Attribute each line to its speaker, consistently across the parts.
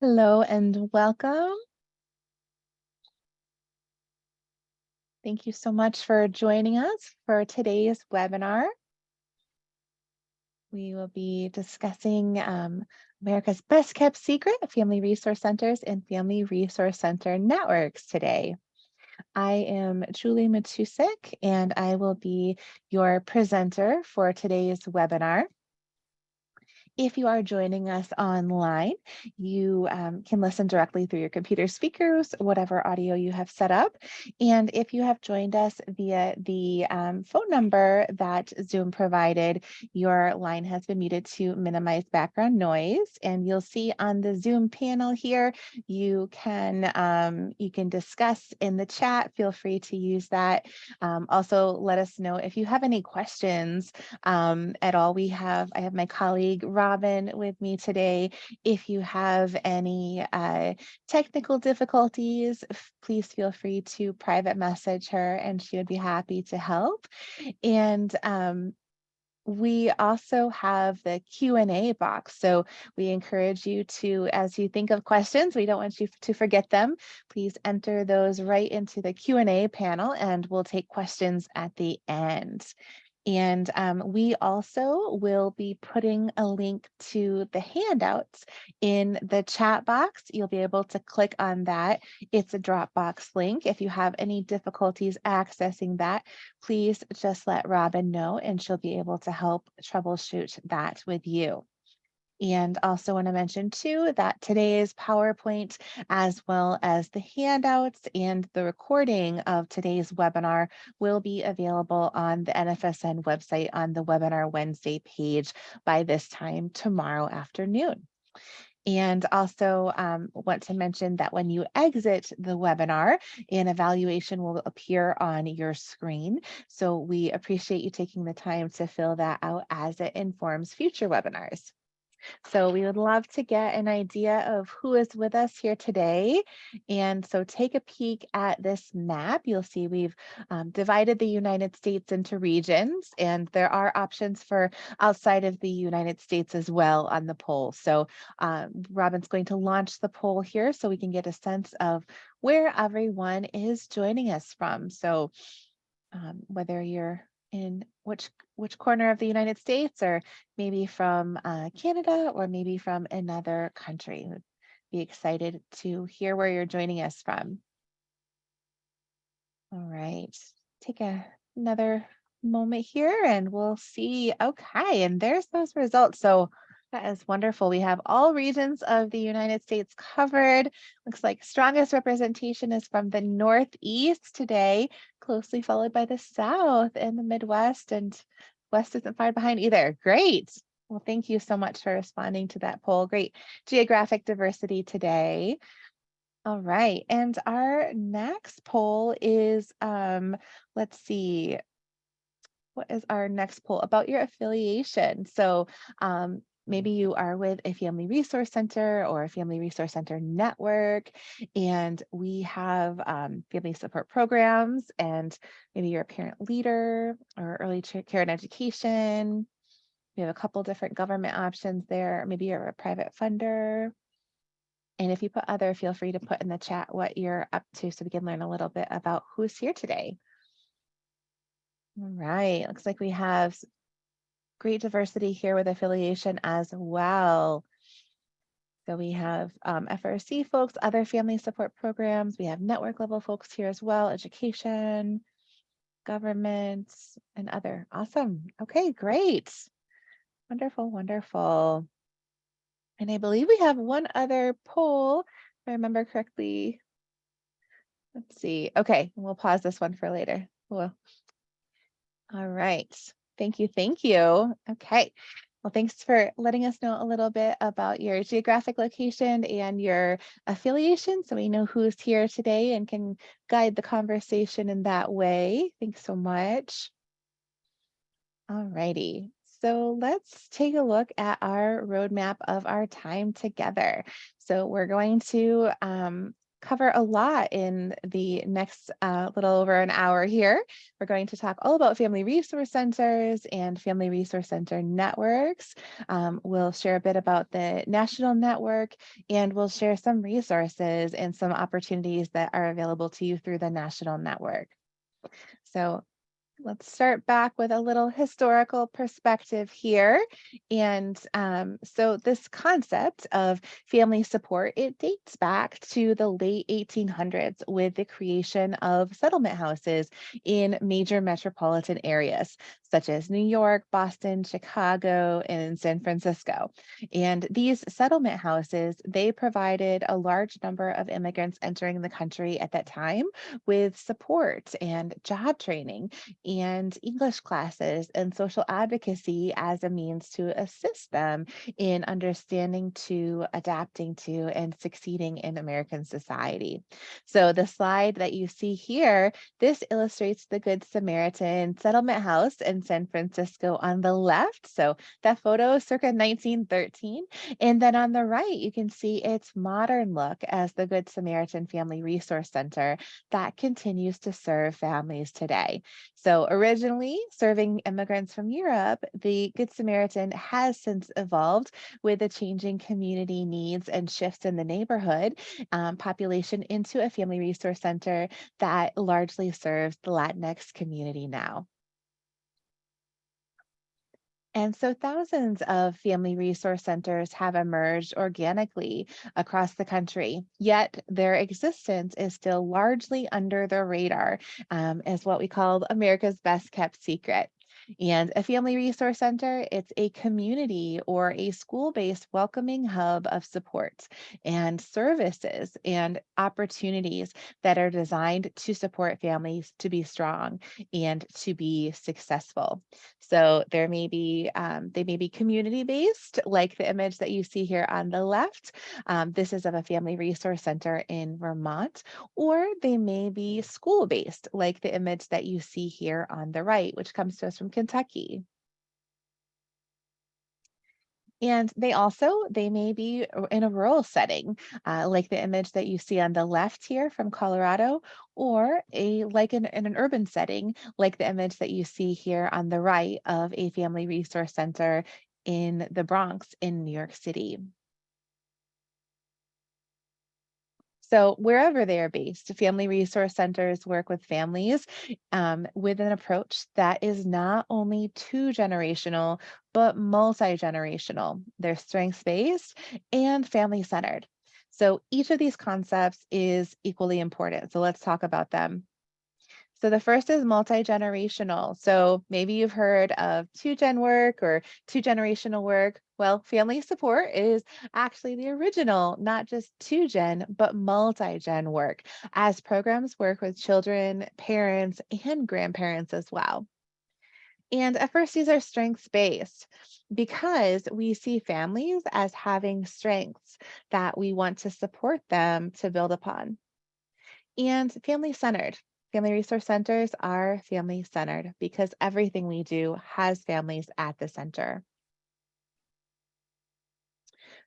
Speaker 1: Hello and welcome. Thank you so much for joining us for today's webinar. We will be discussing America's Best Kept Secret, Family Resource Centers and Family Resource Center Networks today. I am Julie Matusik, and I will be your presenter for today's webinar. If you are joining us online, you can listen directly through your computer speakers, whatever audio you have set up. And if you have joined us via the phone number that Zoom provided, your line has been muted to minimize background noise. And you'll see on the Zoom panel here, you can discuss in the chat. Feel free to use that. Also, let us know if you have any questions at all. I have my colleague Robin with me today. If you have any technical difficulties, please feel free to private message her and she would be happy to help. And we also have the Q&A box. So we encourage you to, as you think of questions, we don't want you to forget them. Please enter those right into the Q&A panel and we'll take questions at the end. And we also will be putting a link to the handouts in the chat box. You'll be able to click on that. It's a Dropbox link. If you have any difficulties accessing that, please just let Robin know and she'll be able to help troubleshoot that with you. And also want to mention too that today's PowerPoint, as well as the handouts and the recording of today's webinar, will be available on the NFSN website on the Webinar Wednesday page by this time tomorrow afternoon. And also want to mention that when you exit the webinar, an evaluation will appear on your screen. So we appreciate you taking the time to fill that out as it informs future webinars. So we would love to get an idea of who is with us here today. And so take a peek at this map. You'll see we've divided the United States into regions, and there are options for outside of the United States as well on the poll. So Robin's going to launch the poll here so we can get a sense of where everyone is joining us from. So whether you're in which corner of the United States, or maybe from Canada, or maybe from another country. Would be excited to hear where you're joining us from. All right, take another moment here and we'll see. Okay, and there's those results. So that is wonderful. We have all regions of the United States covered. Looks like strongest representation is from the Northeast today, closely followed by the South and the Midwest, and West isn't far behind either. Great. Well, thank you so much for responding to that poll. Great geographic diversity today. All right, and our next poll is, let's see, what is our next poll? About your affiliation. So maybe you are with a family resource center or a family resource center network, and we have family support programs, and maybe you're a parent leader or early care and education. We have a couple different government options there. Maybe you're a private funder. And if you put other, feel free to put in the chat what you're up to so we can learn a little bit about who's here today. All right, looks like we have great diversity here with affiliation as well. So we have FRC folks, other family support programs. We have network level folks here as well, education, government, and other. Awesome. Okay, great. Wonderful, wonderful. And I believe we have one other poll, if I remember correctly. Let's see. Okay, we'll pause this one for later. Cool. All right. Thank you. Thank you. Okay. Well, thanks for letting us know a little bit about your geographic location and your affiliation so we know who's here today and can guide the conversation in that way. Thanks so much. All righty. So let's take a look at our roadmap of our time together. So we're going to cover a lot in the next little over an hour here. We're going to talk all about family resource centers and family resource center networks. We'll share a bit about the national network, and we'll share some resources and some opportunities that are available to you through the national network. So let's start back with a little historical perspective here. And so this concept of family support, it dates back to the late 1800s with the creation of settlement houses in major metropolitan areas, such as New York, Boston, Chicago, and San Francisco. And these settlement houses, they provided a large number of immigrants entering the country at that time with support and job training and English classes and social advocacy as a means to assist them in understanding to, adapting to, and succeeding in American society. So the slide that you see here, this illustrates the Good Samaritan settlement house in San Francisco on the left. So that photo is circa 1913. And then on the right, you can see its modern look as the Good Samaritan Family Resource Center that continues to serve families today. So originally serving immigrants from Europe, the Good Samaritan has since evolved with the changing community needs and shifts in the neighborhood population into a family resource center that largely serves the Latinx community now. And so thousands of family resource centers have emerged organically across the country, yet their existence is still largely under the radar as what we call America's best kept secret. And a family resource center, it's a community or a school-based welcoming hub of support and services and opportunities that are designed to support families to be strong and to be successful. So they may be community based, like the image that you see here on the left. This is of a family resource center in Vermont, or they may be school based, like the image that you see here on the right, which comes to us from Kentucky. And they may be in a rural setting, like the image that you see on the left here from Colorado, or in an urban setting, like the image that you see here on the right of a family resource center in the Bronx in New York City. So wherever they are based, family resource centers work with families with an approach that is not only two generational, but multi-generational. They're strengths-based and family-centered. So each of these concepts is equally important. So let's talk about them. So the first is multi-generational. So maybe you've heard of two-gen work or two-generational work. Well, family support is actually the original, not just two-gen, but multi-gen work, as programs work with children, parents, and grandparents as well. And at first, these are strengths-based because we see families as having strengths that we want to support them to build upon. And family centered. Family resource centers are family centered because everything we do has families at the center.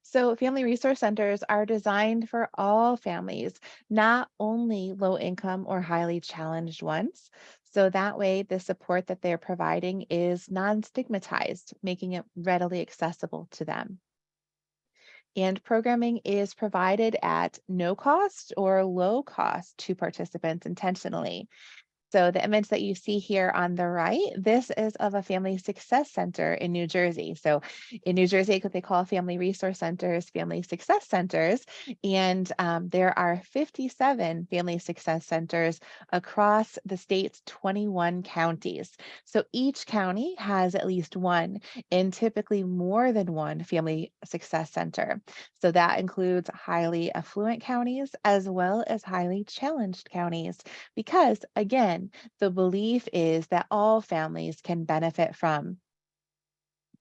Speaker 1: So, family resource centers are designed for all families, not only low income or highly challenged ones. So that way, the support that they're providing is non stigmatized, making it readily accessible to them. And programming is provided at no cost or low cost to participants intentionally. So the image that you see here on the right, this is of a family success center in New Jersey. So in New Jersey, what they call family resource centers, family success centers. And there are 57 family success centers across the state's 21 counties. So each county has at least one and typically more than one family success center. So that includes highly affluent counties as well as highly challenged counties because again, the belief is that all families can benefit from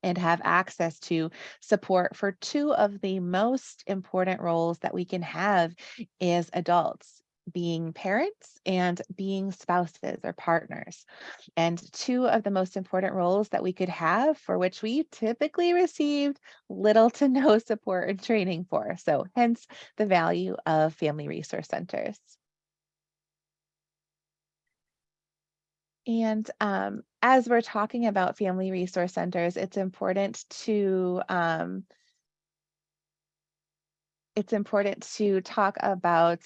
Speaker 1: and have access to support for two of the most important roles that we can have as adults being parents and being spouses or partners. And two of the most important roles that we could have for which we typically received little to no support and training for. So, hence the value of family resource centers. And as we're talking about family resource centers, it's important to talk about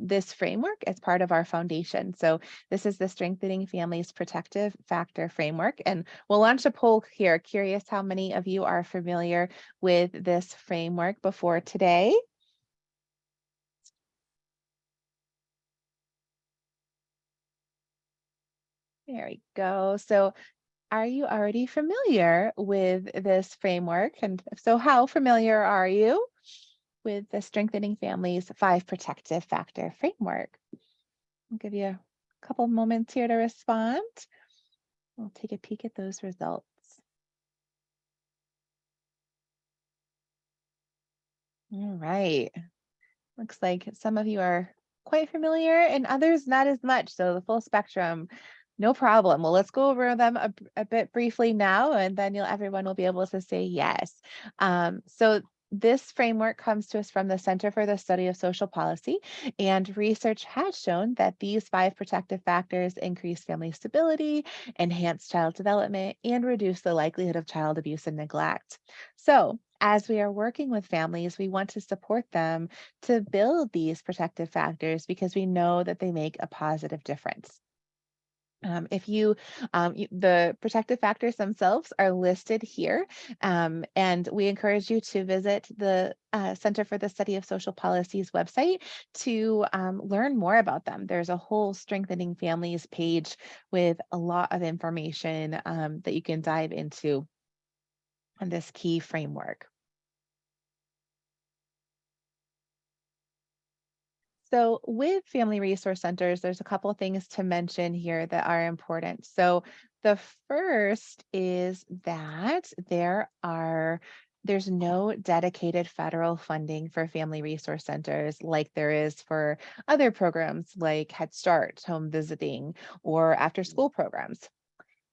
Speaker 1: this framework as part of our foundation. So this is the Strengthening Families Protective Factor Framework. And we'll launch a poll here. Curious how many of you are familiar with this framework before today? There we go. So are you already familiar with this framework? And if so, how familiar are you with the Strengthening Families 5 Protective Factor Framework? I'll give you a couple moments here to respond. We'll take a peek at those results. All right. Looks like some of you are quite familiar and others not as much. So the full spectrum, no problem. Well, let's go over them a bit briefly now, and then everyone will be able to say yes. So this framework comes to us from the Center for the Study of Social Policy, and research has shown that these 5 protective factors increase family stability, enhance child development, and reduce the likelihood of child abuse and neglect. So as we are working with families, we want to support them to build these protective factors because we know that they make a positive difference. If you, the protective factors themselves are listed here, and we encourage you to visit the Center for the Study of Social Policy's website to learn more about them. There's a whole Strengthening Families page with a lot of information that you can dive into on this key framework. So, with family resource centers, there's a couple of things to mention here that are important. So, the first is that there's no dedicated federal funding for family resource centers like there is for other programs like Head Start, home visiting, or after school programs.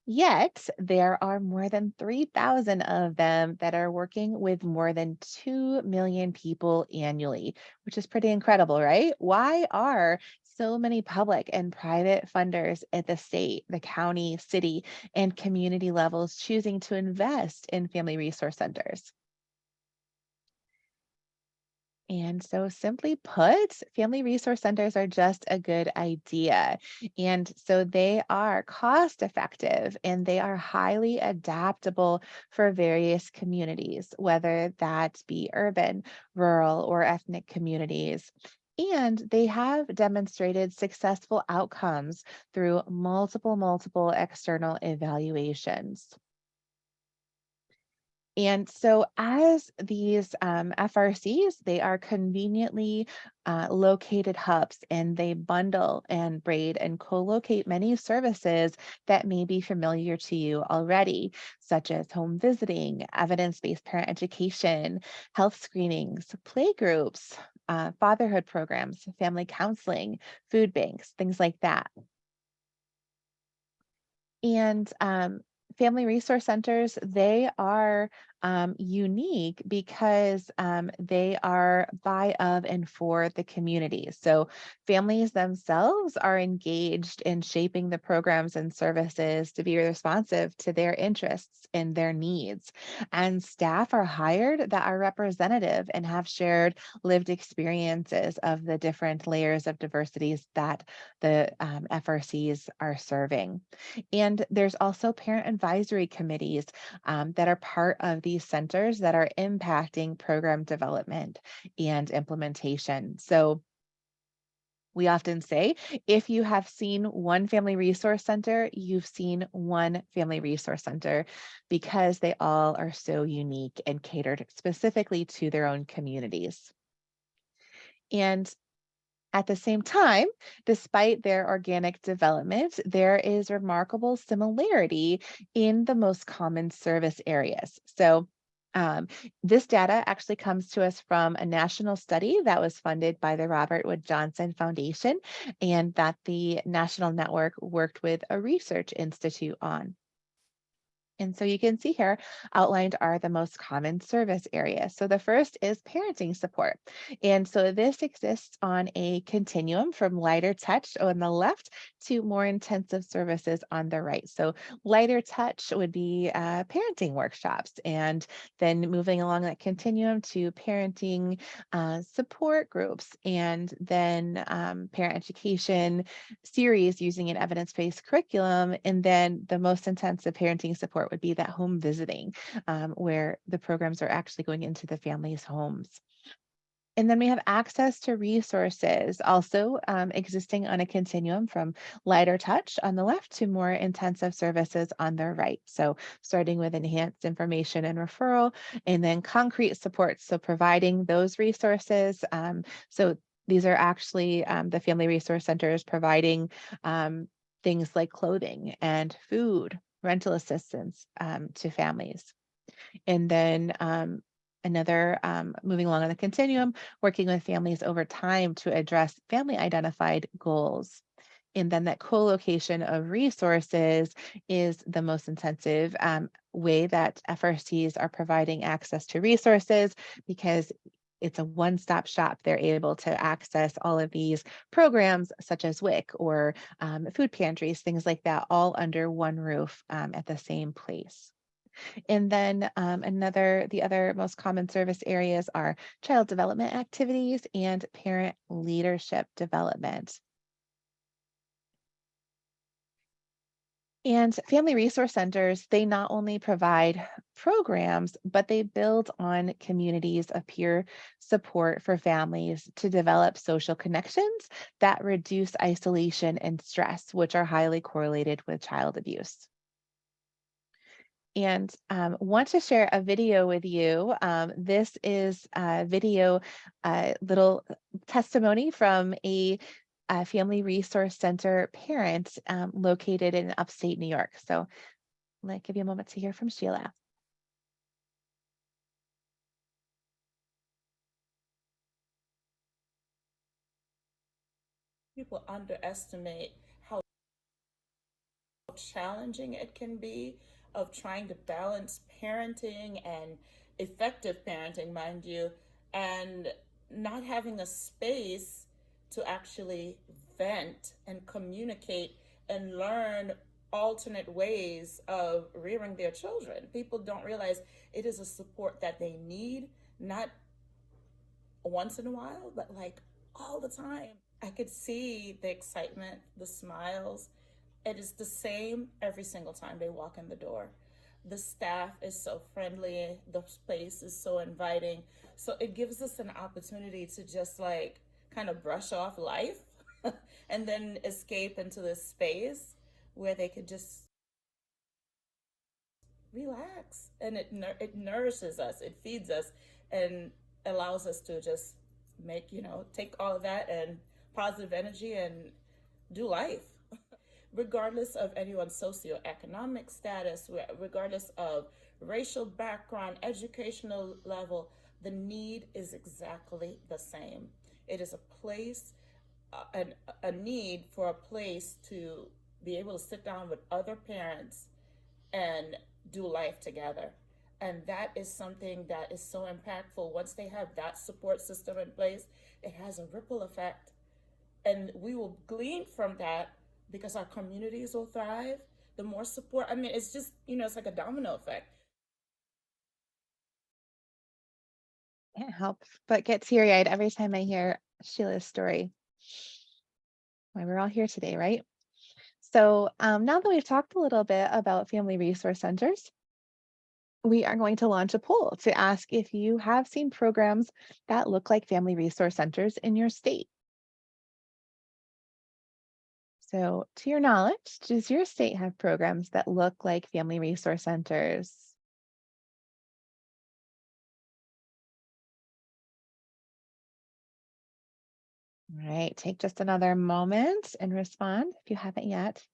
Speaker 1: Yet, there are more than 3,000 of them that are working with more than 2 million people annually, which is pretty incredible, right? Why are so many public and private funders at the state, the county, city, and community levels choosing to invest in family resource centers? And so, simply put, family resource centers are just a good idea. And so, they are cost effective and they are highly adaptable for various communities, whether that be urban, rural, or ethnic communities. And they have demonstrated successful outcomes through multiple external evaluations. And so, as these FRCs, they are conveniently located hubs and they bundle and braid and co locate many services that may be familiar to you already, such as home visiting, evidence based parent education, health screenings, play groups, fatherhood programs, family counseling, food banks, things like that. And family resource centers, they are unique because they are by, of, and for the community. So families themselves are engaged in shaping the programs and services to be responsive to their interests and their needs. And staff are hired that are representative and have shared lived experiences of the different layers of diversities that the FRCs are serving. And there's also parent advisory committees that are part of these centers that are impacting program development and implementation. So we often say if you have seen one family resource center, you've seen one family resource center because they all are so unique and catered specifically to their own communities. And at the same time, despite their organic development, there is remarkable similarity in the most common service areas. So Um, this data actually comes to us from a national study that was funded by the Robert Wood Johnson Foundation and that the National Network worked with a research institute on. And so you can see here outlined are the most common service areas. So the first is parenting support. And so this exists on a continuum from lighter touch on the left to more intensive services on the right. So lighter touch would be parenting workshops, and then moving along that continuum to parenting support groups, and then parent education series using an evidence-based curriculum. And then the most intensive parenting support would be that home visiting, where the programs are actually going into the families' homes. And then we have access to resources also existing on a continuum from lighter touch on the left to more intensive services on the right. So, starting with enhanced information and referral, and then concrete supports. So, providing those resources. So, these are actually the Family Resource Centers providing things like clothing and food, rental assistance to families. And then another moving along on the continuum, working with families over time to address family identified goals. And then that co-location of resources is the most intensive way that FRCs are providing access to resources, because it's a one-stop shop. They're able to access all of these programs such as WIC or food pantries, things like that, all under one roof at the same place. And then the other most common service areas are child development activities and parent leadership development. And family resource centers, they not only provide programs, but they build on communities of peer support for families to develop social connections that reduce isolation and stress, which are highly correlated with child abuse. And want to share a video with you. This is a video, little testimony from a Family Resource Center parent located in upstate New York. So let give you a moment to hear from Sheila.
Speaker 2: People underestimate how challenging it can be of trying to balance parenting and effective parenting, mind you, and not having a space to actually vent and communicate and learn alternate ways of rearing their children. People don't realize it is a support that they need, not once in a while, but like all the time. I could see the excitement, the smiles. It is the same every single time they walk in the door. The staff is so friendly, the space is so inviting. So it gives us an opportunity to just like kind of brush off life and then escape into this space where they could just relax, and it nourishes us, it feeds us, and allows us to just make take all of that and positive energy and do life regardless of anyone's socioeconomic status, regardless of racial background, educational level. The need is exactly the same. It is a place, a need for a place to be able to sit down with other parents and do life together. And that is something that is so impactful. Once they have that support system in place, it has a ripple effect. And we will glean from that because our communities will thrive. The more support, I mean, it's just, it's like a domino effect.
Speaker 1: Can't help but get teary-eyed every time I hear Sheila's story. Why we're all here today, right? So now that we've talked a little bit about family resource centers, we are going to launch a poll to ask if you have seen programs that look like family resource centers in your state. So, to your knowledge, does your state have programs that look like family resource centers? All right, take just another moment and respond if you haven't yet.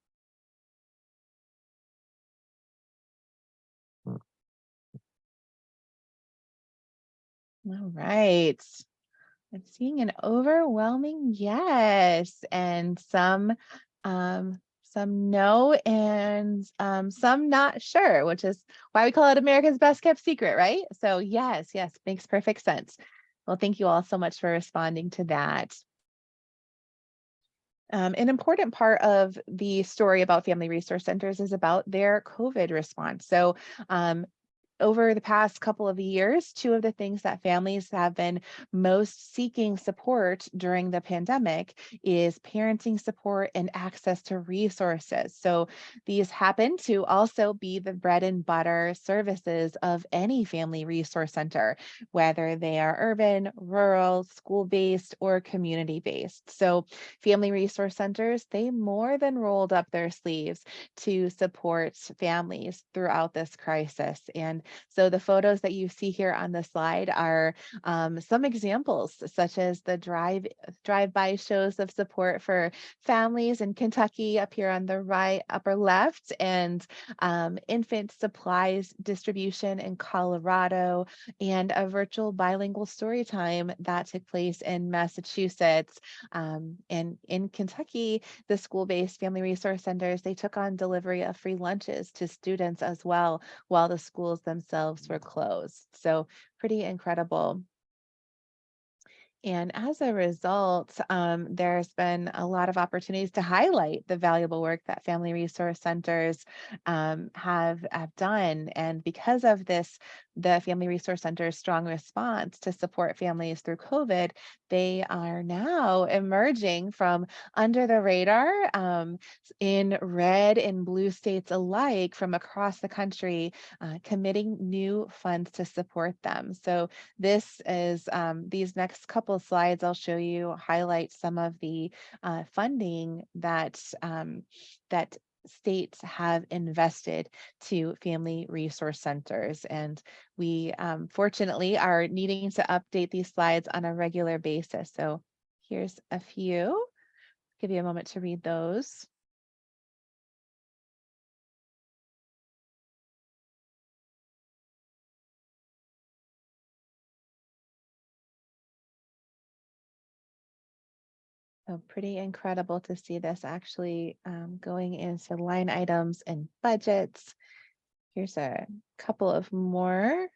Speaker 1: All right. I'm seeing an overwhelming yes, and some no, and some not sure, which is why we call it America's Best Kept Secret, right? So yes, yes, makes perfect sense. Well, thank you all so much for responding to that. An important part of the story about Family Resource Centers is about their COVID response. So, over the past couple of years, two of the things that families have been most seeking support during the pandemic is parenting support and access to resources. So these happen to also be the bread and butter services of any family resource center, whether they are urban, rural, school-based, or community-based. So family resource centers, they more than rolled up their sleeves to support families throughout this crisis. And so the photos that you see here on the slide are some examples, such as the drive-by shows of support for families in Kentucky up here on the right upper left, and infant supplies distribution in Colorado, and a virtual bilingual story time that took place in Massachusetts. And in Kentucky, the school-based family resource centers, they took on delivery of free lunches to students as well while the schools themselves were closed. So pretty incredible. And as a result, there's been a lot of opportunities to highlight the valuable work that family resource centers have done. And because of this, the Family Resource Center's strong response to support families through COVID, they are now emerging from under the radar in red and blue states alike from across the country, committing new funds to support them. So this is these next couple of slides I'll show you highlight some of the funding that states have invested to family resource centers. And we fortunately are needing to update these slides on a regular basis. So here's a few. Give you a moment to read those. So pretty incredible to see this actually going into line items and budgets. Here's a couple of more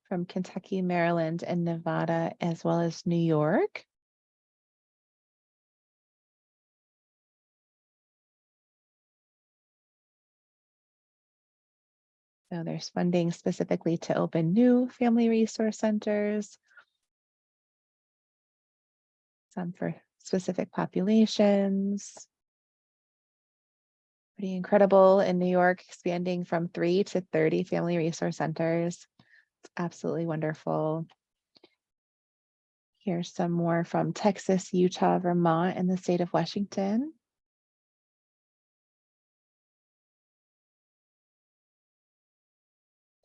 Speaker 1: from Kentucky, Maryland, and Nevada, as well as New York. So there's funding specifically to open new family resource centers, some for specific populations. Pretty incredible in New York, expanding from 3 to 30 family resource centers. It's absolutely wonderful. Here's some more from Texas, Utah, Vermont, and the state of Washington.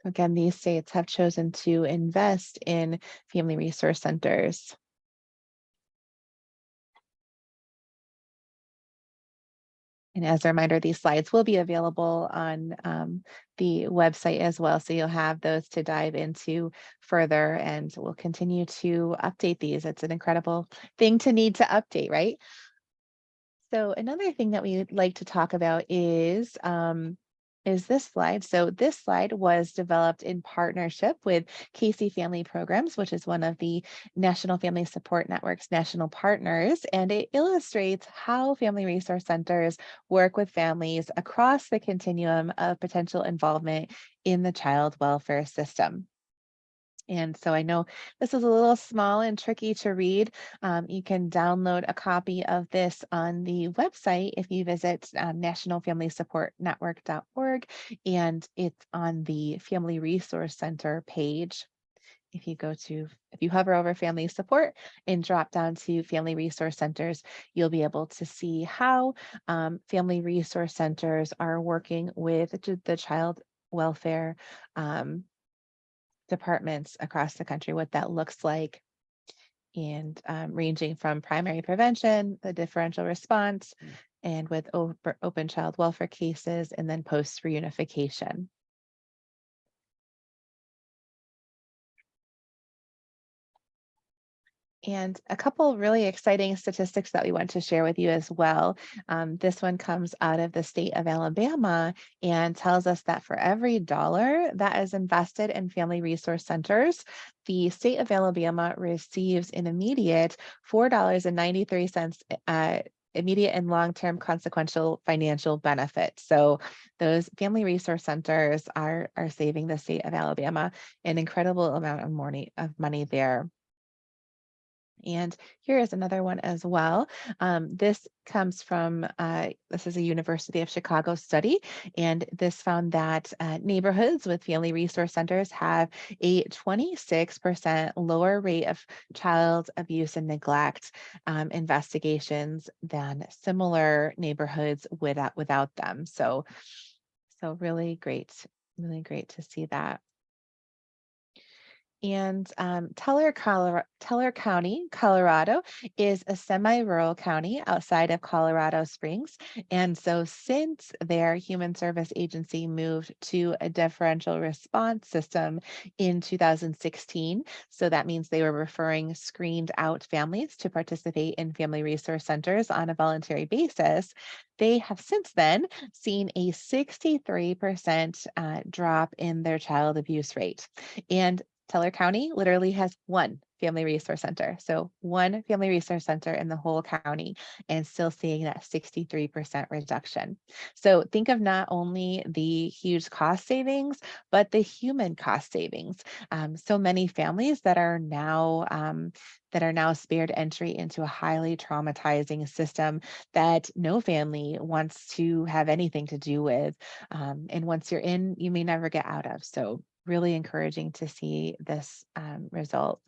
Speaker 1: Again, these states have chosen to invest in family resource centers. And as a reminder, these slides will be available on the website as well. So you'll have those to dive into further, and we'll continue to update these. It's an incredible thing to need to update, right? So another thing that we like to talk about is this slide. So this slide was developed in partnership with Casey Family Programs, which is one of the National Family Support Network's national partners, and it illustrates how family resource centers work with families across the continuum of potential involvement in the child welfare system. And so I know this is a little small and tricky to read. You can download a copy of this on the website if you visit nationalfamilysupportnetwork.org, and it's on the Family Resource Center page. If you hover over family support and drop down to family resource centers, you'll be able to see how family resource centers are working with the child welfare departments across the country, what that looks like, and ranging from primary prevention, the differential response, and with open child welfare cases, and then post reunification. And a couple really exciting statistics that we want to share with you as well. This one comes out of the state of Alabama and tells us that for every dollar that is invested in family resource centers, the state of Alabama receives an immediate $4.93 immediate and long-term consequential financial benefit. So those family resource centers are saving the state of Alabama an incredible amount of money there. And here is another one as well. This comes from, this is a University of Chicago study, and this found that neighborhoods with family resource centers have a 26% lower rate of child abuse and neglect investigations than similar neighborhoods without them. So really great to see that. And Teller County, Colorado, is a semi-rural county outside of Colorado Springs. And so since their human service agency moved to a differential response system in 2016, so that means they were referring screened out families to participate in family resource centers on a voluntary basis, they have since then seen a 63% drop in their child abuse rate. And Teller County literally has one family resource center. So one family resource center in the whole county and still seeing that 63% reduction. So think of not only the huge cost savings, but the human cost savings. So many families that are now spared entry into a highly traumatizing system that no family wants to have anything to do with. And once you're in, you may never get out of. So really encouraging to see this result.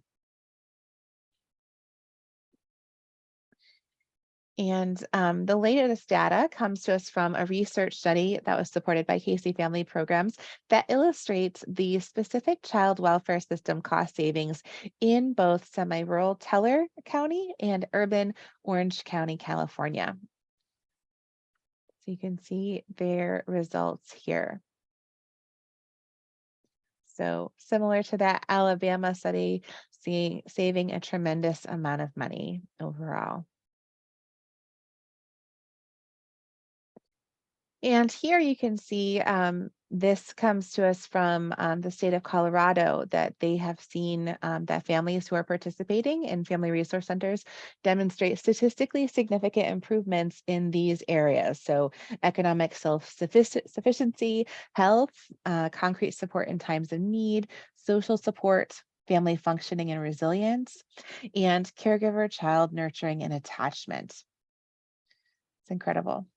Speaker 1: And the latest data comes to us from a research study that was supported by Casey Family Programs that illustrates the specific child welfare system cost savings in both semi-rural Teller County and urban Orange County, California. So you can see their results here. So similar to that Alabama study, saving a tremendous amount of money overall. And here you can see this comes to us from the state of Colorado that they have seen that families who are participating in family resource centers demonstrate statistically significant improvements in these areas. So economic self-sufficiency, health, concrete support in times of need, social support, family functioning and resilience, and caregiver child nurturing and attachment. It's incredible.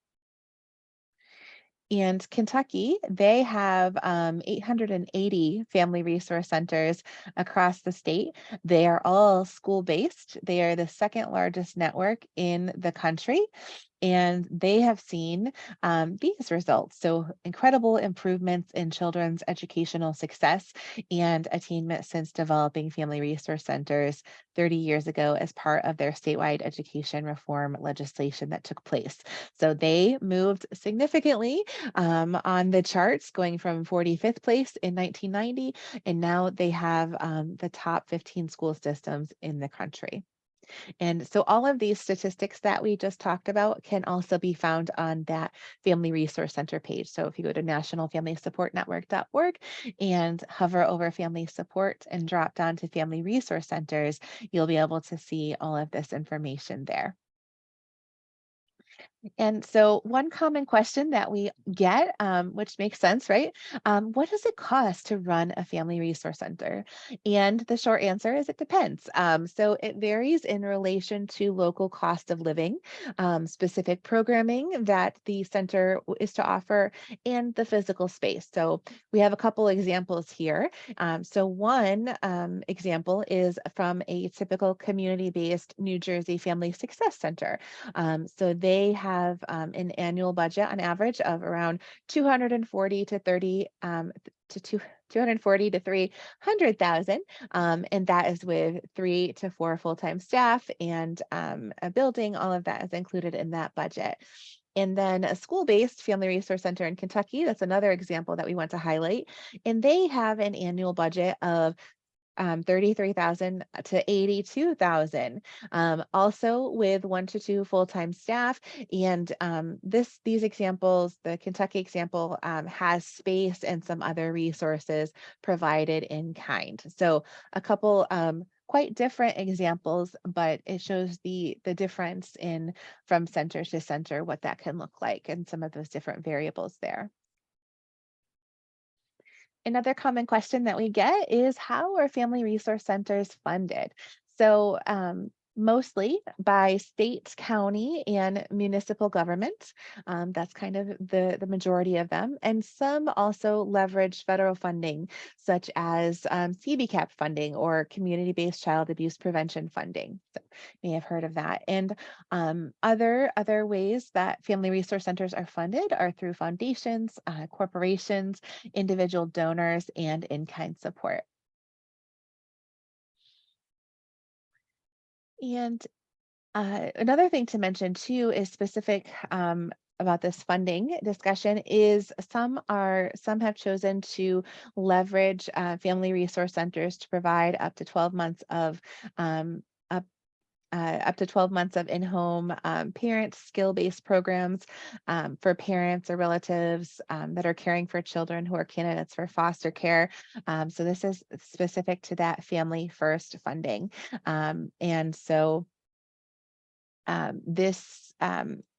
Speaker 1: And Kentucky, they have 880 family resource centers across the state. They are all school-based. They are the second largest network in the country. And they have seen these results. So incredible improvements in children's educational success and attainment since developing family resource centers 30 years ago as part of their statewide education reform legislation that took place. So they moved significantly on the charts, going from 45th place in 1990, and now they have the top 15 school systems in the country. And so all of these statistics that we just talked about can also be found on that Family Resource Center page. So if you go to nationalfamilysupportnetwork.org and hover over family support and drop down to family resource centers, you'll be able to see all of this information there. And so one common question that we get, which makes sense, right? What does it cost to run a family resource center? And the short answer is it depends. So it varies in relation to local cost of living, specific programming that the center is to offer, and the physical space. So we have a couple examples here. So one example is from a typical community-based New Jersey Family Success Center. So they have an annual budget on average of around 240 to 30 to 240 to 300,000, and that is with 3 to 4 full-time staff and a building. All of that is included in that budget. And then a school-based family resource center in Kentucky, that's another example that we want to highlight. And they have an annual budget of 33,000 to 82,000. Also with 1 to 2 full-time staff. And these examples, the Kentucky example, has space and some other resources provided in kind. So a couple quite different examples, but it shows the difference in from center to center, what that can look like, and some of those different variables there. Another common question that we get is, how are family resource centers funded? So mostly by state, county, and municipal governments. That's kind of the majority of them. And some also leverage federal funding, such as CBCAP funding or community-based child abuse prevention funding. So you may have heard of that. And other ways that family resource centers are funded are through foundations, corporations, individual donors, and in-kind support. And another thing to mention too is specific about this funding discussion is some have chosen to leverage family resource centers to provide up to 12 months of um, up up to 12 months of in-home parent skill-based programs for parents or relatives that are caring for children who are candidates for foster care. So this is specific to that family first funding. And so this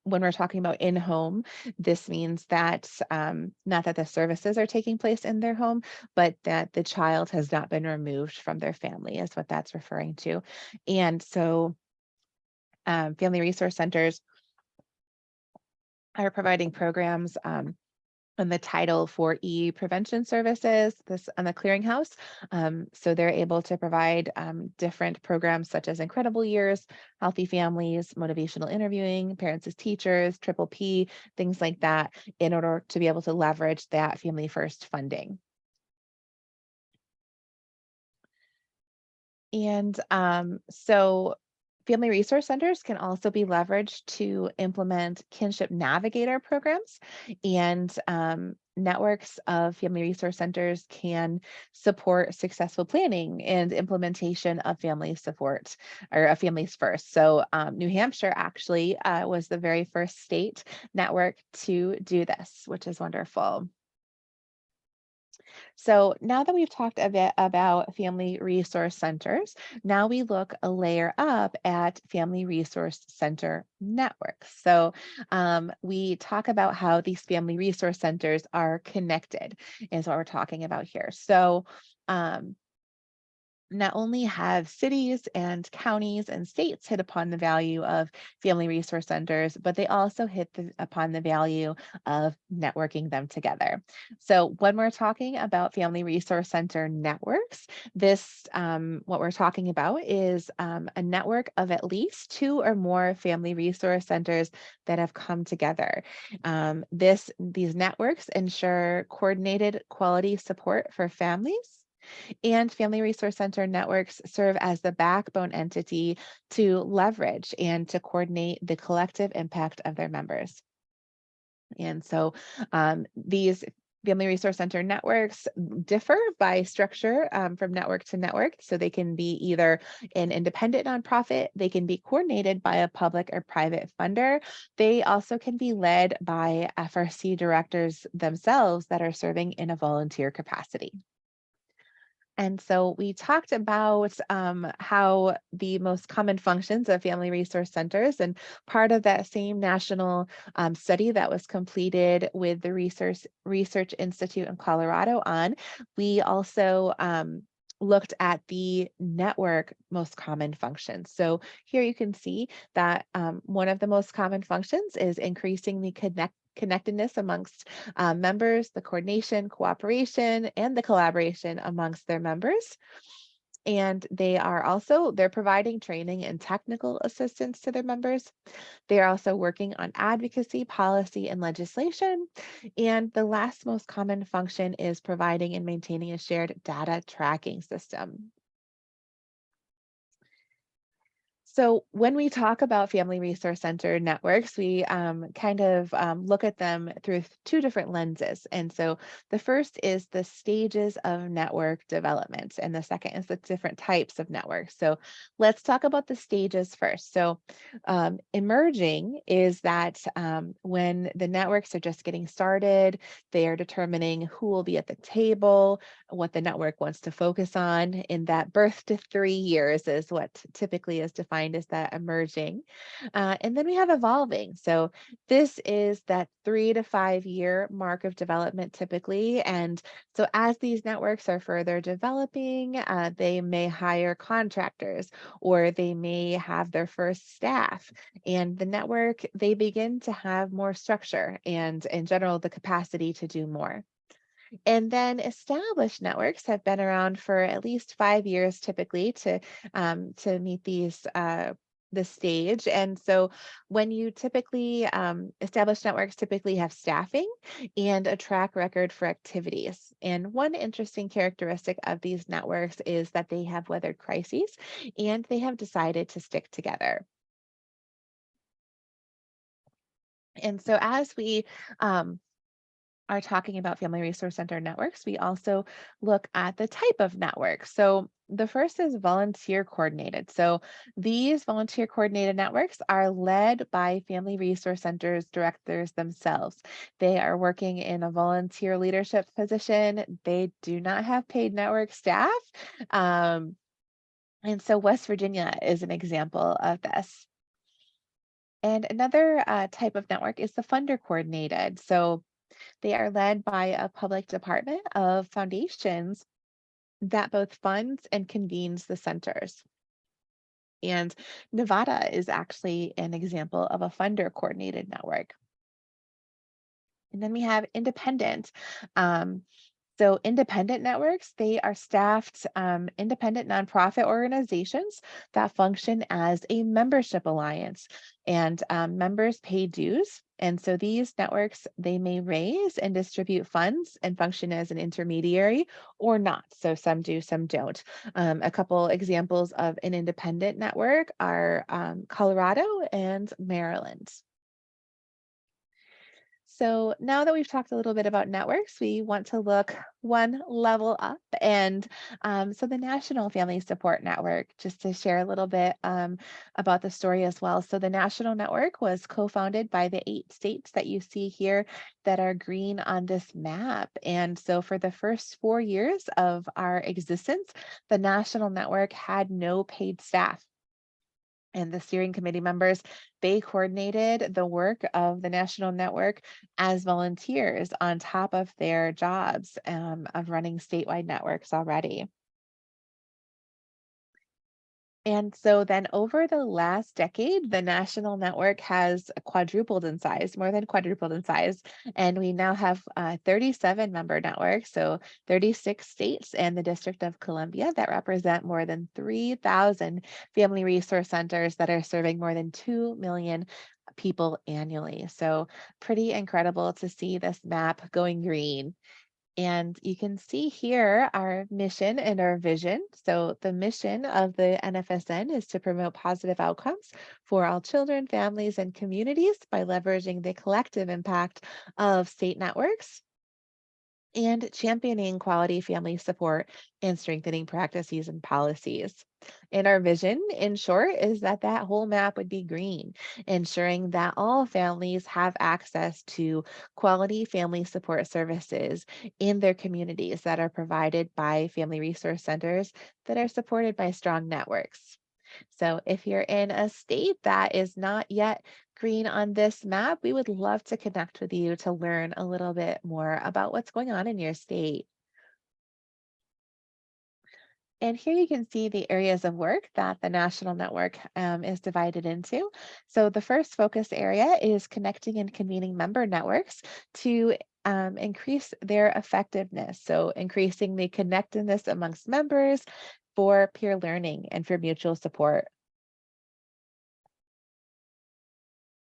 Speaker 1: when we're talking about in-home, this means that not that the services are taking place in their home, but that the child has not been removed from their family is what that's referring to. And so family resource centers are providing programs on the Title 4E prevention services, this on the clearinghouse. So they're able to provide different programs such as Incredible Years, Healthy Families, motivational interviewing, parents as teachers, Triple P, things like that, in order to be able to leverage that family first funding. And so family resource centers can also be leveraged to implement kinship navigator programs, and networks of family resource centers can support successful planning and implementation of family support or of families first. So New Hampshire actually was the very first state network to do this, which is wonderful. So now that we've talked a bit about family resource centers, now we look a layer up at family resource center networks. So we talk about how these family resource centers are connected is what we're talking about here. So um, not only have cities and counties and states hit upon the value of family resource centers, but they also hit upon the value of networking them together. So when we're talking about family resource center networks, what we're talking about is a network of at least 2 or more family resource centers that have come together. These networks ensure coordinated quality support for families, and family resource center networks serve as the backbone entity to leverage and to coordinate the collective impact of their members. And so these family resource center networks differ by structure from network to network. So they can be either an independent nonprofit, they can be coordinated by a public or private funder. They also can be led by FRC directors themselves that are serving in a volunteer capacity. And so we talked about how the most common functions of family resource centers, and part of that same national study that was completed with the Research Institute in Colorado we also looked at the network most common functions. So here you can see that one of the most common functions is increasing the connectedness amongst members, the coordination, cooperation, and the collaboration amongst their members. And they're providing training and technical assistance to their members. They are also working on advocacy, policy, and legislation. And the last most common function is providing and maintaining a shared data tracking system. So when we talk about Family Resource Center networks, we kind of look at them through two different lenses. And so the first is the stages of network development, and the second is the different types of networks. So let's talk about the stages first. So emerging is that when the networks are just getting started, they are determining who will be at the table, what the network wants to focus on. In that birth to 3 years is what typically is defined as that emerging. And then we have evolving. So this is that 3 to 5 year mark of development typically. And so as these networks are further developing, they may hire contractors or they may have their first staff. And the network, they begin to have more structure and in general, the capacity to do more. And then established networks have been around for at least 5 years typically to meet the stage. And so when you typically established networks typically have staffing and a track record for activities. And one interesting characteristic of these networks is that they have weathered crises and they have decided to stick together. And so as we um, are talking about Family Resource Center networks, we also look at the type of network. So the first is volunteer coordinated. So these volunteer coordinated networks are led by Family Resource Centers directors themselves. They are working in a volunteer leadership position. They do not have paid network staff. Um, and so West Virginia is an example of this. And another type of network is the funder coordinated. So they are led by a public department of foundations that both funds and convenes the centers. And Nevada is actually an example of a funder coordinated network. And then we have independent. Um, so independent networks, they are staffed independent nonprofit organizations that function as a membership alliance, and members pay dues. And so these networks, they may raise and distribute funds and function as an intermediary or not. So some do, some don't. A couple examples of an independent network are Colorado and Maryland. So now that we've talked a little bit about networks, we want to look one level up. And so the National Family Support Network, just to share a little bit about the story as well. So the National Network was co-founded by the 8 states that you see here that are green on this map. And so for the first 4 years of our existence, the National Network had no paid staff. And the steering committee members, they coordinated the work of the national network as volunteers on top of their jobs of running statewide networks already. And so then over the last decade, the national network has quadrupled in size, more than quadrupled in size. And we now have 37 member networks, so 36 states and the District of Columbia that represent more than 3,000 family resource centers that are serving more than 2 million people annually. So pretty incredible to see this map going green. And you can see here our mission and our vision. So, the mission of the NFSN is to promote positive outcomes for all children, families, and communities by leveraging the collective impact of state networks and championing quality family support and strengthening practices and policies. And our vision, in short, is that that whole map would be green, ensuring that all families have access to quality family support services in their communities that are provided by family resource centers that are supported by strong networks. So if you're in a state that is not yet green on this map, we would love to connect with you to learn a little bit more about what's going on in your state. And here you can see the areas of work that the national network is divided into. So the first focus area is connecting and convening member networks to increase their effectiveness. So increasing the connectedness amongst members for peer learning and for mutual support.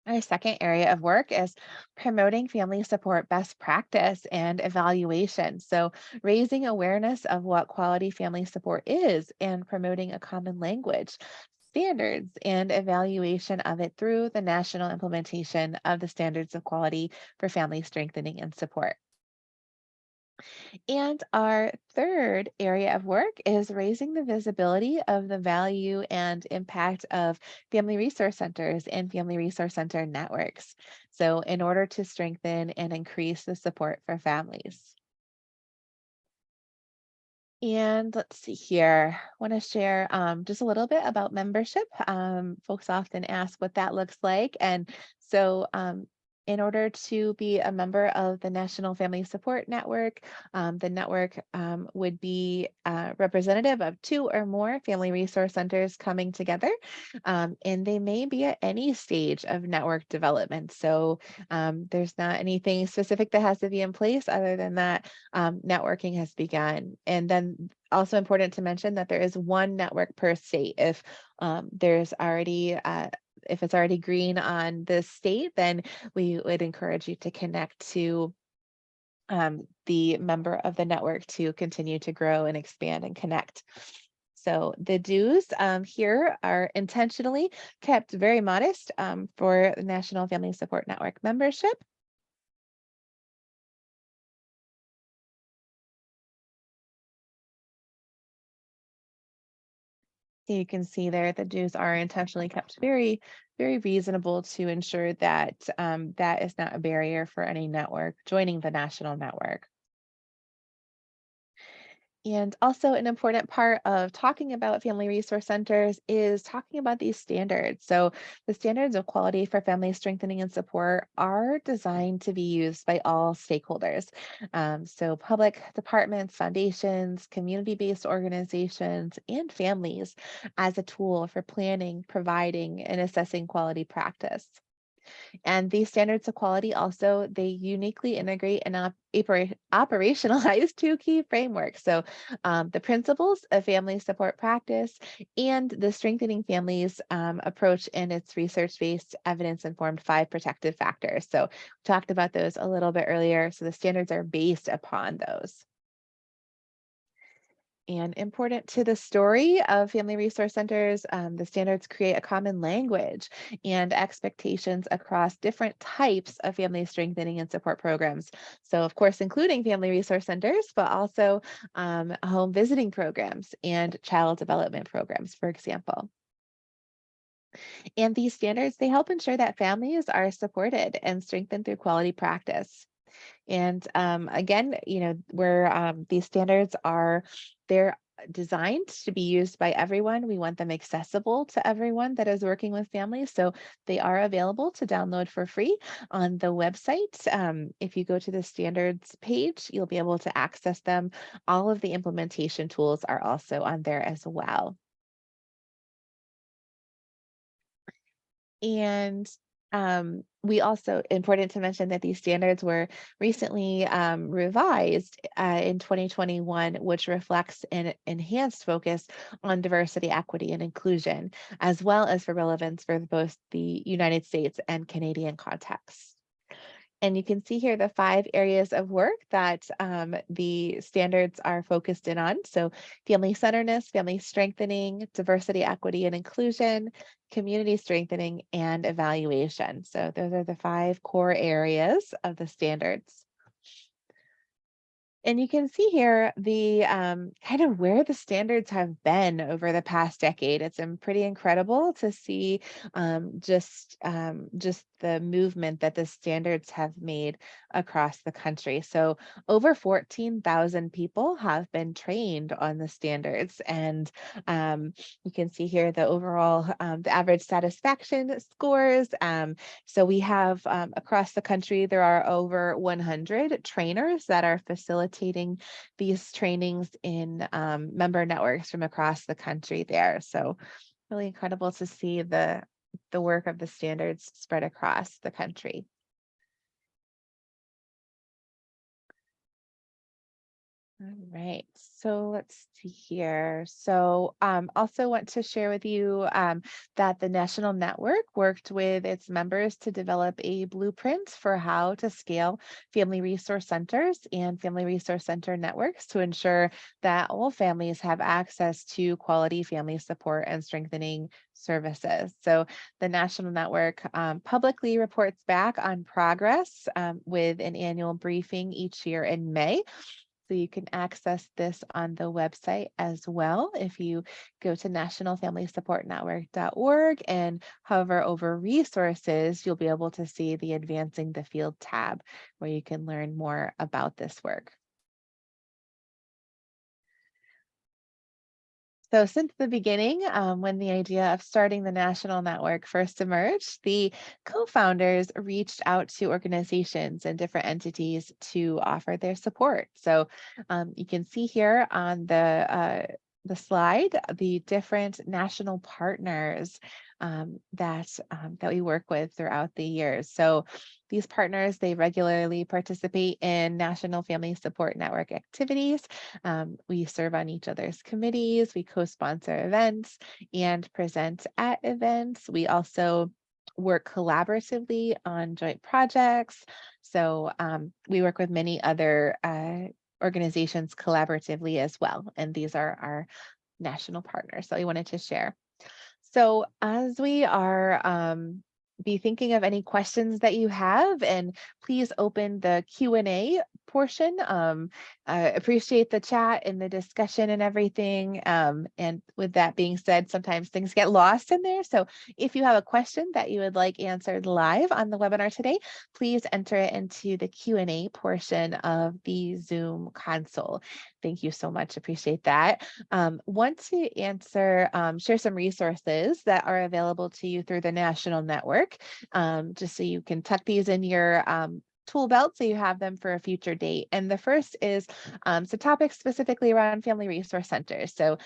Speaker 1: Our second area of work is promoting family support best practice and evaluation. So, raising awareness of what quality family support is and promoting a common language. standards and evaluation of it through the national implementation of the standards of quality for family strengthening and support. And our third area of work is raising the visibility of the value and impact of family resource centers and family resource center networks. So, in order to strengthen and increase the support for families. And let's see here. I want to share just a little bit about membership. Folks often ask what that looks like. And so, in order to be a member of the National Family Support Network, the network would be representative of two or more family resource centers coming together. And they may be at any stage of network development. So, there's not anything specific that has to be in place other than that networking has begun. And then also important to mention that there is one network per state. If there's already if it's already green on the state, then we would encourage you to connect to the member of the network to continue to grow and expand and connect. So the dues here are intentionally kept very modest for the National Family Support Network membership. You can see there the dues are intentionally kept very, very reasonable to ensure that that is not a barrier for any network joining the national network. And also, an important part of talking about family resource centers is talking about these standards. So, the standards of quality for family strengthening and support are designed to be used by all stakeholders. So, public departments, foundations, community based organizations, and families as a tool for planning, providing, and assessing quality practice. And these standards of quality also they uniquely integrate and operationalize two key frameworks. So the principles of family support practice and the strengthening families approach in its research-based, evidence-informed five protective factors. So we talked about those a little bit earlier. So the standards are based upon those. And important to the story of family resource centers, the standards create a common language and expectations across different types of family strengthening and support programs. So, of course, including family resource centers, but also home visiting programs and child development programs, for example. And these standards, they help ensure that families are supported and strengthened through quality practice. And again, where these standards are, they're designed to be used by everyone. We want them accessible to everyone that is working with families. So they are available to download for free on the website. If you go to the standards page, you'll be able to access them. All of the implementation tools are also on there as well. And we also important to mention that these standards were recently revised in 2021, which reflects an enhanced focus on diversity, equity, and inclusion, as well as for relevance for both the United States and Canadian contexts. And you can see here the five areas of work that the standards are focused in on. So, family centeredness, family strengthening, diversity, equity, and inclusion, community strengthening, and evaluation. So, those are the five core areas of the standards. And you can see here the kind of where the standards have been over the past decade. It's pretty incredible to see just the movement that the standards have made across the country. So over 14,000 people have been trained on the standards, and you can see here the overall the average satisfaction scores. So we have across the country, there are over 100 trainers that are facilitating these trainings in member networks from across the country there. So really incredible to see the work of the standards spread across the country. All right, so let's see here. So also want to share with you that the National Network worked with its members to develop a blueprint for how to scale family resource centers and family resource center networks to ensure that all families have access to quality family support and strengthening services. So the National Network publicly reports back on progress with an annual briefing each year in May. So you can access this on the website as well. If you go to nationalfamilysupportnetwork.org and hover over resources, you'll be able to see the Advancing the Field tab where you can learn more about this work. So since the beginning, when the idea of starting the national network first emerged, the co-founders reached out to organizations and different entities to offer their support. So you can see here on the slide the different national partners that we work with throughout the years. So these partners, they regularly participate in National Family Support Network activities. We serve on each other's committees, we co-sponsor events and present at events. We also work collaboratively on joint projects. So we work with many other organizations collaboratively as well. And these are our national partners that we wanted to share. So as we are be thinking of any questions that you have, and please open the Q&A portion. I appreciate the chat and the discussion and everything. And with that being said, sometimes things get lost in there. So if you have a question that you would like answered live on the webinar today, please enter it into the Q&A portion of the Zoom console. Thank you so much. Appreciate that. Want to share some resources that are available to you through the national network, just so you can tuck these in your tool belt so you have them for a future date. And the first is some topics specifically around family resource centers. So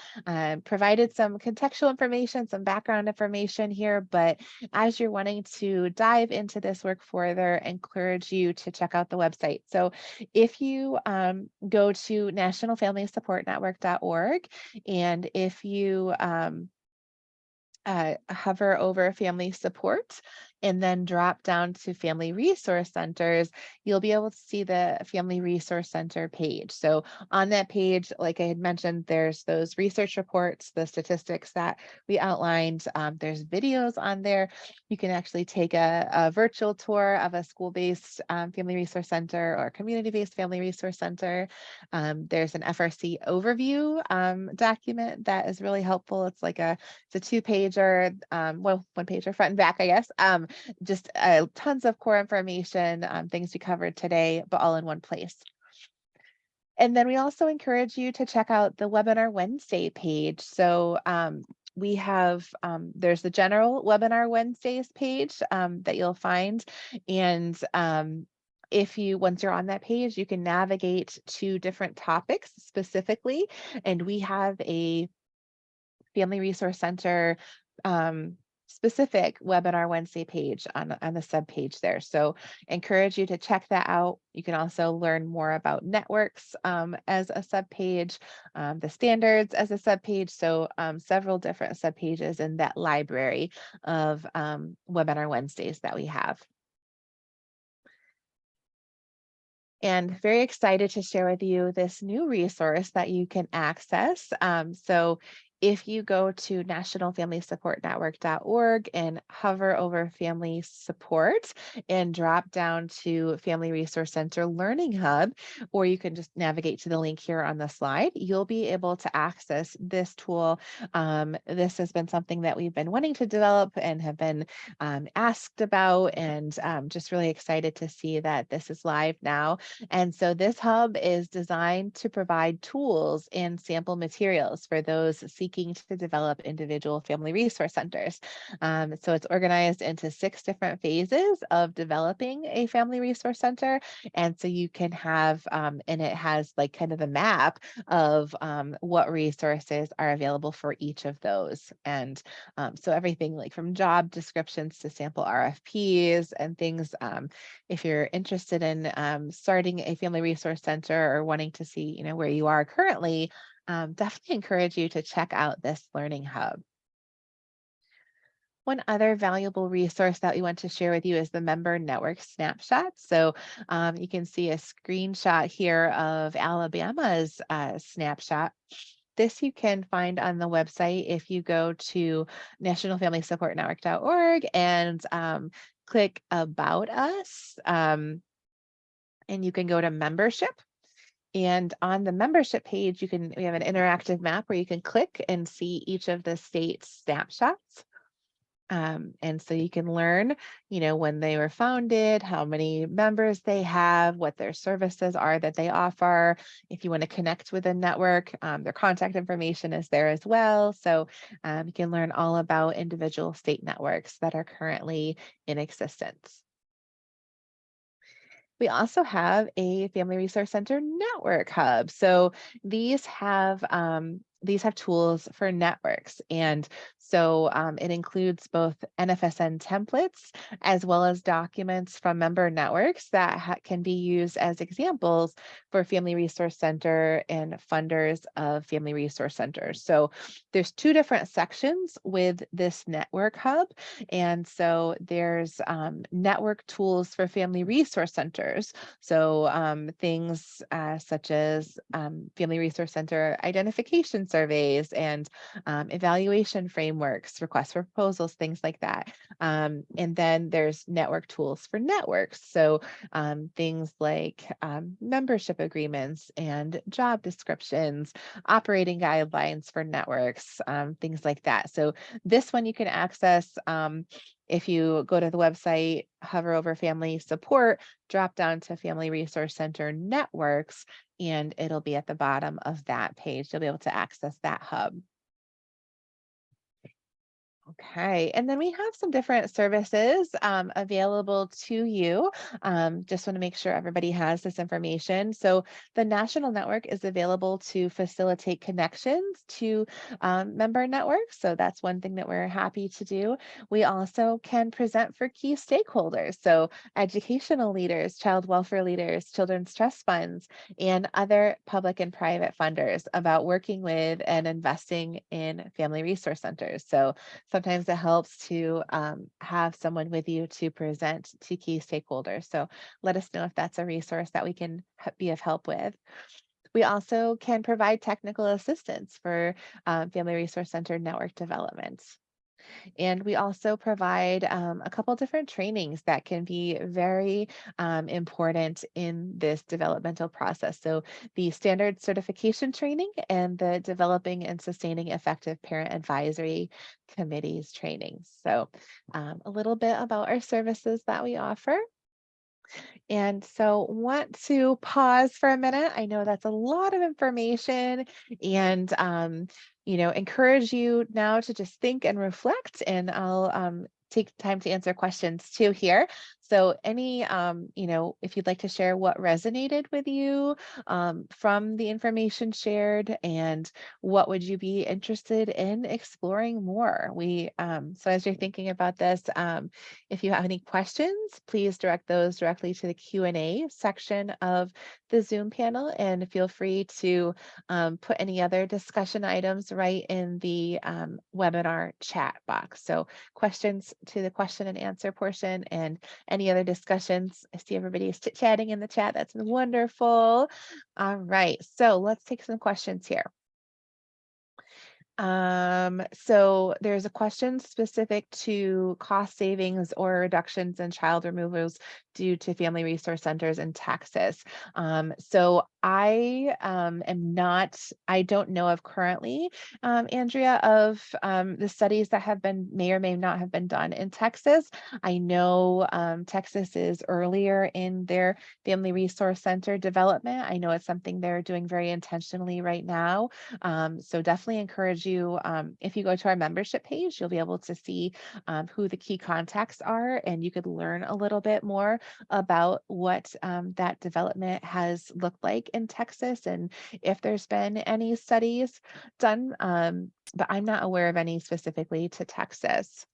Speaker 1: provided some contextual information, some background information here, but as you're wanting to dive into this work further, encourage you to check out the website. So if you go to nationalfamilysupportnetwork.org, and if you hover over family support and then drop down to family resource centers, you'll be able to see the family resource center page. So on that page, like I had mentioned, there's those research reports, the statistics that we outlined. There's videos on there. You can actually take a virtual tour of a school-based family resource center or community-based family resource center. There's an FRC overview document that is really helpful. It's a two-pager, well, one pager front and back, I guess. Just tons of core information, things we covered today, but all in one place. And then we also encourage you to check out the Webinar Wednesday page. So we have, there's the general Webinar Wednesdays page that you'll find. And once you're on that page, you can navigate to different topics specifically. And we have a Family Resource Center specific Webinar Wednesday page on the sub page there. So encourage you to check that out. You can also learn more about networks as a sub page, the standards as a sub page. So several different sub pages in that library of Webinar Wednesdays that we have. And very excited to share with you this new resource that you can access. So if you go to nationalfamilysupportnetwork.org and hover over family support and drop down to Family Resource Center Learning Hub, or you can just navigate to the link here on the slide, you'll be able to access this tool. This has been something that we've been wanting to develop and have been asked about, and just really excited to see that this is live now. And so this hub is designed to provide tools and sample materials for those seeking seeking to develop individual family resource centers. So it's organized into 6 different phases of developing a family resource center. And so you can have, and it has like kind of a map of what resources are available for each of those. And so everything like from job descriptions to sample RFPs and things. If you're interested in starting a family resource center or wanting to see, where you are currently, definitely encourage you to check out this learning hub. One other valuable resource that we want to share with you is the member network snapshot. So you can see a screenshot here of Alabama's snapshot. This you can find on the website if you go to nationalfamilysupportnetwork.org and click About Us. And you can go to membership. And on the membership page, we have an interactive map where you can click and see each of the state snapshots. And so you can learn, when they were founded, how many members they have, what their services are that they offer. If you want to connect with a network, their contact information is there as well. So you can learn all about individual state networks that are currently in existence. We also have a Family Resource Center network hub. So these have tools for networks, and so it includes both NFSN templates as well as documents from member networks that can be used as examples for Family Resource Center and funders of Family Resource Centers. So there's 2 different sections with this network hub, and so there's network tools for Family Resource Centers. So things such as Family Resource Center identification surveys and evaluation frameworks, requests for proposals, things like that. And then there's network tools for networks. So things like membership agreements and job descriptions, operating guidelines for networks, things like that. So this one you can access if you go to the website, hover over Family Support, drop down to Family Resource Center Networks, and it'll be at the bottom of that page. You'll be able to access that hub. Okay, and then we have some different services available to you. Just want to make sure everybody has this information. So the national network is available to facilitate connections to member networks. So that's one thing that we're happy to do. We also can present for key stakeholders. So educational leaders, child welfare leaders, children's trust funds, and other public and private funders about working with and investing in family resource centers. So sometimes it helps to have someone with you to present to key stakeholders. So let us know if that's a resource that we can be of help with. We also can provide technical assistance for Family Resource Center network development. And we also provide a couple different trainings that can be very important in this developmental process. So the standard certification training and the developing and sustaining effective parent advisory committees training. So a little bit about our services that we offer. And so want to pause for a minute. I know that's a lot of information and encourage you now to just think and reflect, and I'll take time to answer questions too here. So any if you'd like to share what resonated with you from the information shared, and what would you be interested in exploring more. So as you're thinking about this, if you have any questions, please direct those directly to the Q&A section of the Zoom panel, and feel free to put any other discussion items right in the webinar chat box. So questions to the question and answer portion, and any other discussions. I see everybody is chit-chatting in the chat. That's wonderful. All right, so let's take some questions here. So there's a question specific to cost savings or reductions in child removals due to family resource centers in Texas. So I don't know of currently, Andrea, of the studies that have been may or may not have been done in Texas. I know Texas is earlier in their family resource center development. I know it's something they're doing very intentionally right now. So definitely encourage you, if you go to our membership page, you'll be able to see who the key contacts are, and you could learn a little bit more about what that development has looked like in Texas and if there's been any studies done. But I'm not aware of any specifically to Texas.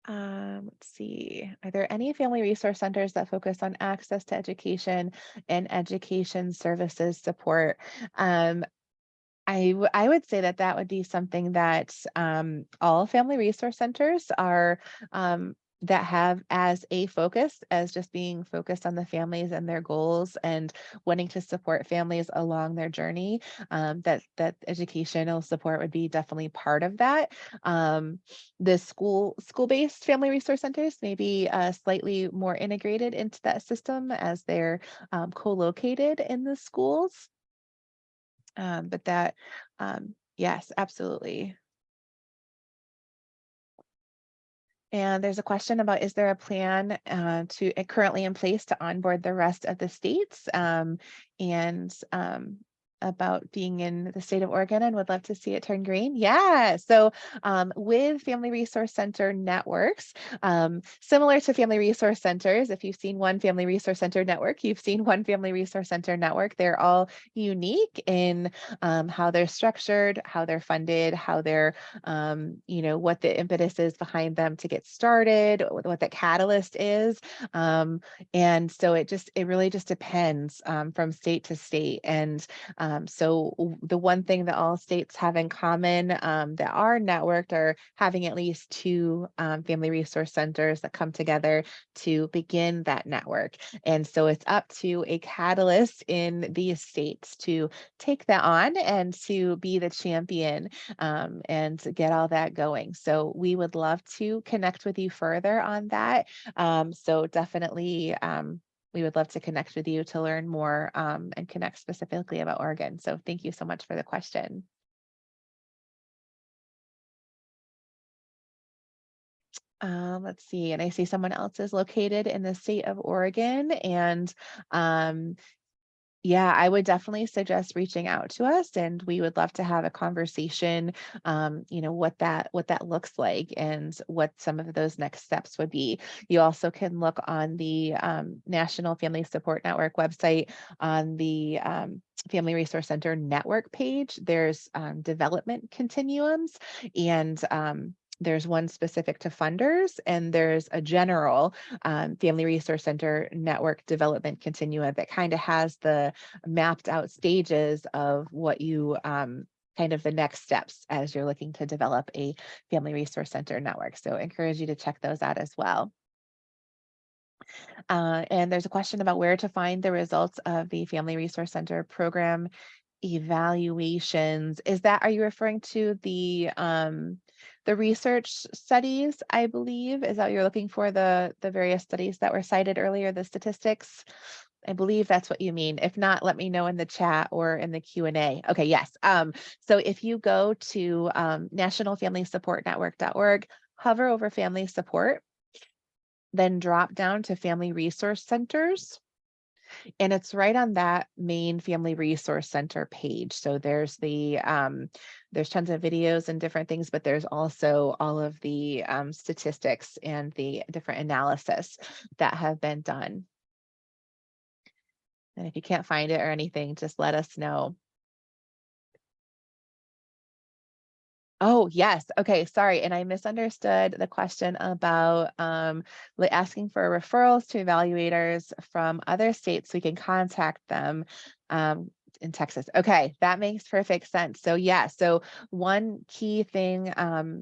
Speaker 1: Let's see. Are there any family resource centers that focus on access to education and education services support? Um, I would say that that would be something that all family resource centers are that have as a focus as just being focused on the families and their goals and wanting to support families along their journey. That educational support would be definitely part of that. Um, the school-based family resource centers may be slightly more integrated into that system as they're co-located in the schools. But that, yes, absolutely. And there's a question about, is there a plan currently in place to onboard the rest of the states? And about being in the state of Oregon and would love to see it turn green. Yeah. So with Family Resource Center networks, similar to Family Resource Centers, if you've seen one Family Resource Center network, you've seen one Family Resource Center network. They're all unique in how they're structured, how they're funded, how they're what the impetus is behind them to get started, what the catalyst is. And so it really just depends from state to state. And the one thing that all states have in common that are networked are having at least two family resource centers that come together to begin that network. And so it's up to a catalyst in these states to take that on and to be the champion and to get all that going. So we would love to connect with you further on that. So definitely, we would love to connect with you to learn more and connect specifically about Oregon. So thank you so much for the question. Let's see, and I see someone else is located in the state of Oregon, and um, yeah, I would definitely suggest reaching out to us, and we would love to have a conversation, what that looks like and what some of those next steps would be. You also can look on the National Family Support Network website on the Family Resource Center network page. There's development continuums, and there's one specific to funders, and there's a general Family Resource Center network development continua that kind of has the mapped out stages of what you kind of the next steps as you're looking to develop a Family Resource Center network. So encourage you to check those out as well. And there's a question about where to find the results of the Family Resource Center program evaluations. Are you referring to the research studies, I believe? Is that what you're looking for, the various studies that were cited earlier, the statistics? I believe that's what you mean. If not, let me know in the chat or in the Q&A. Okay, yes. So if you go to nationalfamilysupportnetwork.org, hover over family support, then drop down to family resource centers. And it's right on that main Family Resource Center page. So there's tons of videos and different things, but there's also all of the statistics and the different analysis that have been done. And if you can't find it or anything, just let us know. Oh, yes. Okay, sorry. And I misunderstood the question about asking for referrals to evaluators from other states so we can contact them in Texas. Okay, that makes perfect sense. So yeah, so one key thing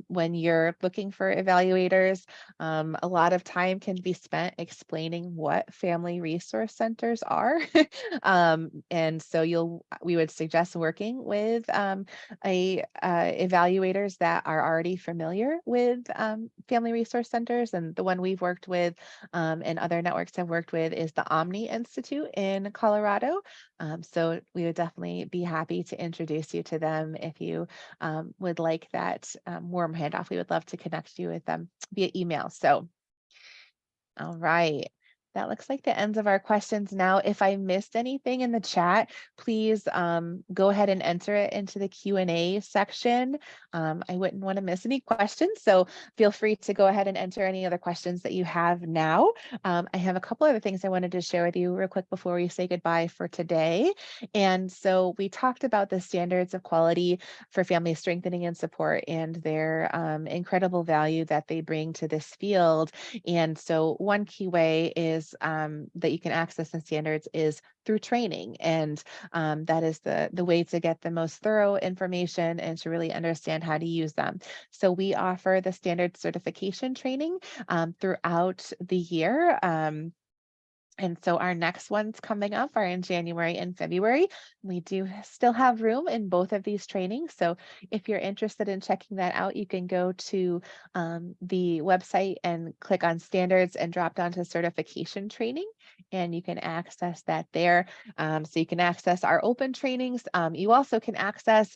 Speaker 1: when you're looking for evaluators, a lot of time can be spent explaining what family resource centers are. And so we would suggest working with evaluators that are already familiar with family resource centers. And the one we've worked with and other networks have worked with is the Omni Institute in Colorado. So we would definitely be happy to introduce you to them if you would like that warm handoff. We would love to connect you with them via email. So, all right. That looks like the ends of our questions now. If I missed anything in the chat, please go ahead and enter it into the Q&A section. I wouldn't want to miss any questions, so feel free to go ahead and enter any other questions that you have now. I have a couple other things I wanted to share with you real quick before we say goodbye for today. And so we talked about the standards of quality for family strengthening and support and their incredible value that they bring to this field. And so one key way is that you can access the standards is through training. And that is the way to get the most thorough information and to really understand how to use them. So we offer the standard certification training throughout the year. And so our next ones coming up are in January and February. We do still have room in both of these trainings. So if you're interested in checking that out, you can go to the website and click on standards and drop down to certification training. And you can access that there. So you can access our open trainings. You also can access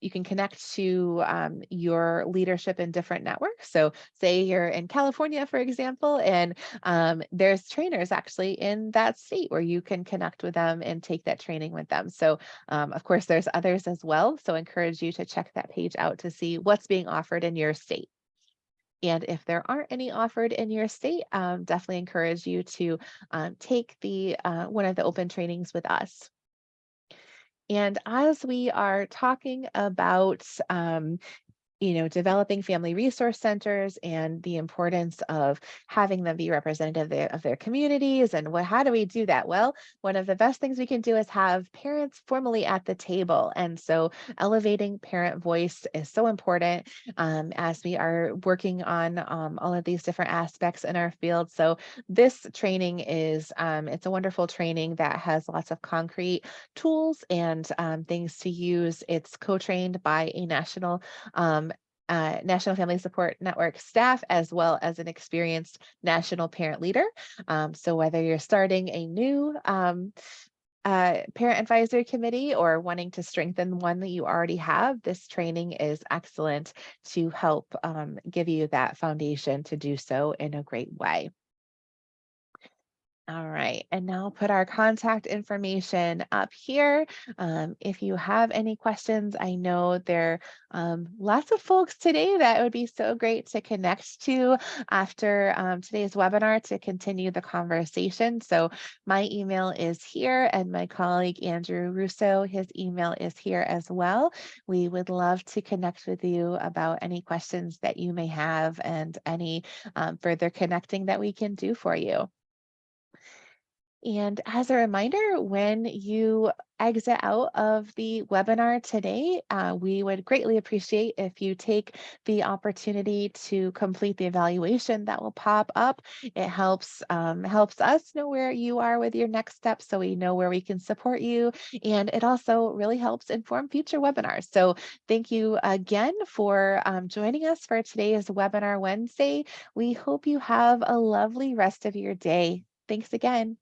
Speaker 1: you can connect to your leadership in different networks. So say you're in California, for example, and there's trainers actually in that state where you can connect with them and take that training with them. So of course, there's others as well. So encourage you to check that page out to see what's being offered in your state. And if there aren't any offered in your state, definitely encourage you to take the one of the open trainings with us. And as we are talking about developing family resource centers and the importance of having them be representative of their communities. And how do we do that? Well, one of the best things we can do is have parents formally at the table. And so elevating parent voice is so important as we are working on all of these different aspects in our field. So this training it's a wonderful training that has lots of concrete tools and things to use. It's co-trained by a National Family Support Network staff, as well as an experienced national parent leader. So whether you're starting a new parent advisory committee or wanting to strengthen one that you already have, this training is excellent to help give you that foundation to do so in a great way. All right, and now put our contact information up here. If you have any questions, I know there are lots of folks today that would be so great to connect to after today's webinar to continue the conversation. So my email is here and my colleague Andrew Russo, his email is here as well. We would love to connect with you about any questions that you may have and any further connecting that we can do for you. And as a reminder, when you exit out of the webinar today, we would greatly appreciate if you take the opportunity to complete the evaluation that will pop up. It helps us know where you are with your next steps so we know where we can support you. And it also really helps inform future webinars. So thank you again for joining us for today's Webinar Wednesday. We hope you have a lovely rest of your day. Thanks again.